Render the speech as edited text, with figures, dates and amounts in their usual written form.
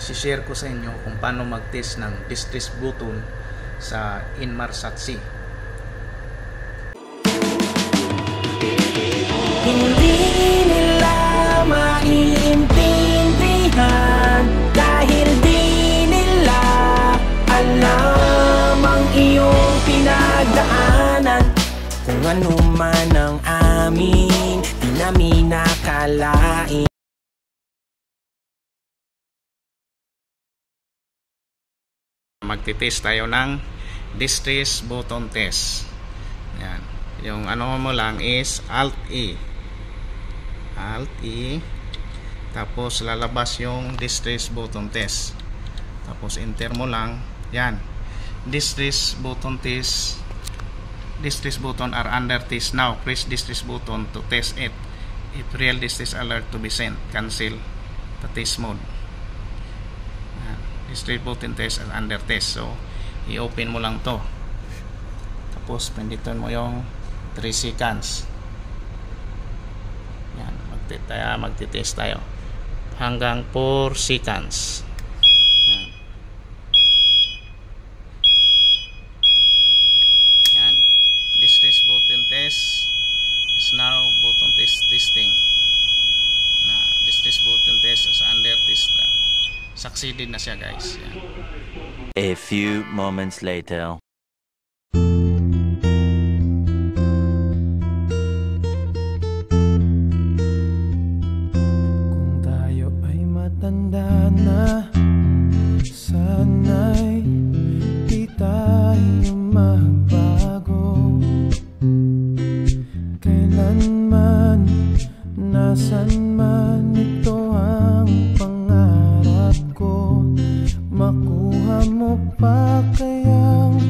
i-share ko sa inyo kung paano mag-test ng distress button sa Inmarsat C. Hindi nila maiintindihan dahil di nila alam ang iyong pinagdaanan. Kung ano man ang amin, di namin nakalain. Magtitest tayo ng distress button test. Yan. Yung ano mo lang is Alt-E. Alt-E. Tapos lalabas yung distress button test. Tapos enter mo lang. Yan. Distress button test. Distress button are under test now. Press distress button to test it. If real distress alert to be sent, cancel the test mode. Distress button test are under test. So, i-open mo lang to. Tapos, pindutin mo yung 3 seconds. Yan. Magtitest tayo. Hanggang 4 seconds. Yan. Yan. Distress button test is now button testing. Na distress button test is under test. Succeeded na siya, guys. Yan. A few moments later. Kung tayo ay matanda na, sana'y di tayo magbago. Kailanman, nasan man, ito ang pangarap ko. Makuha mo pa kayang